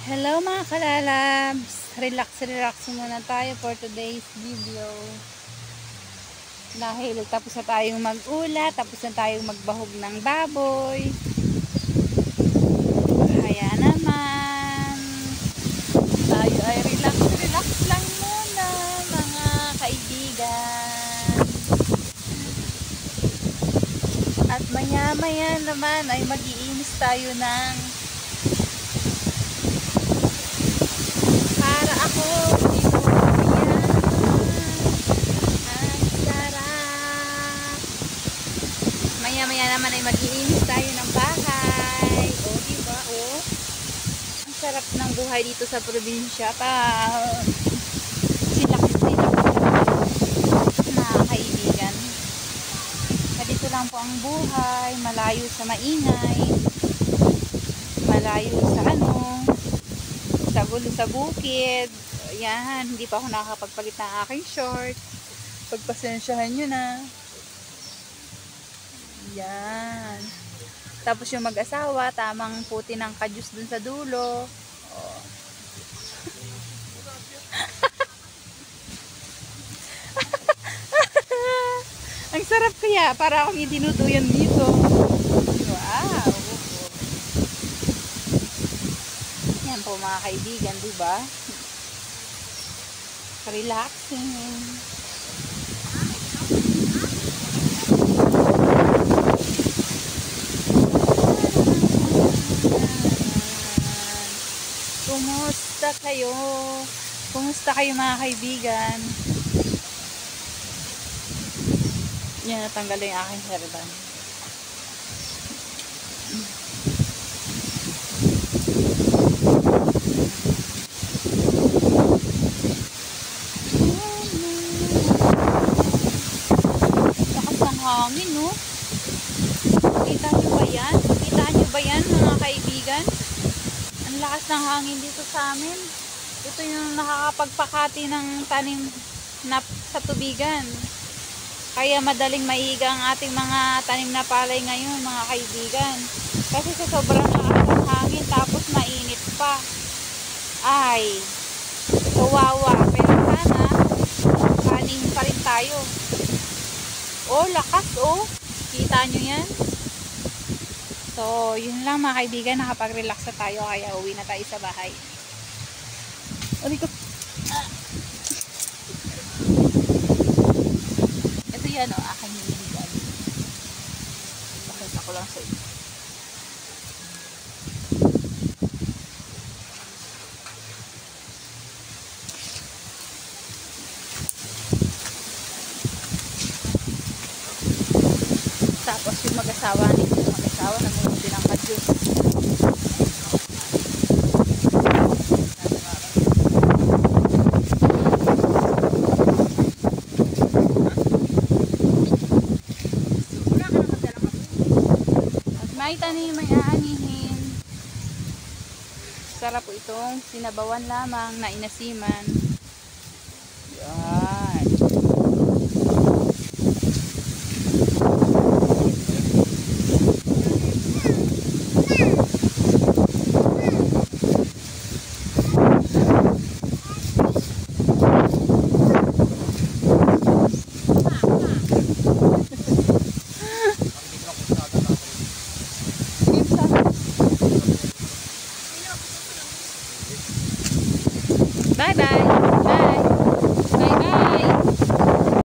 Hello mga kalalabs! Relax muna tayo for today's video. Dahil tapos na tayong mag-ulat, tapos na tayong magbahog ng baboy. Kaya naman, tayo ay relax lang muna mga kaibigan. At maya naman ay mag-iinis tayo ng ako dito. Ayan. Ang sarap. Maya naman ay mag-iinis tayo ng bahay. O, diba? O. Ang sarap ng buhay dito sa probinsya. Silak mga kaibigan. Dito lang po ang buhay. Malayo sa maingay. Malayo sa sa gulo sa bukid. Ayan, hindi pa ako nakakapagpalit ng aking short. Pagpasensyahan nyo na. Ayan. Tapos yung mag-asawa, tamang puti ng kadyus dun sa dulo. Oh. Ang sarap kaya, para akong itinutuyan dito. Wow! Yan po mga kaibigan, diba? Relaxing. Kumusta kayo? Kumusta kayo mga kaibigan? Yan, natanggal yung aking hairband. Hangin, no? Kita nyo ba yan? Kita nyo ba yan, mga kaibigan? Ang lakas ng hangin dito sa amin. Ito yung nakakapagpakati ng tanim na sa tubigan. Kaya madaling maiga ang ating mga tanim na palay ngayon, mga kaibigan. Kasi sa sobrang lakas ng hangin, tapos mainit pa. Ay, kawawa. Pero sana, kanin pa rin tayo. Oh, lakas oh. Kita nyo yan? So, yun lang mga kaibigan. Nakapag-relax na tayo. Kaya uwi na tayo sa bahay. Ito yan oh. Aking hinihigan. Pakita ko lang sa inyo. Tapos yung mag-asawa namunod din ang kadyos. At may tanim, may aanihin. Sarap po itong sinabawan lamang na inasiman. Yan. Bye-bye.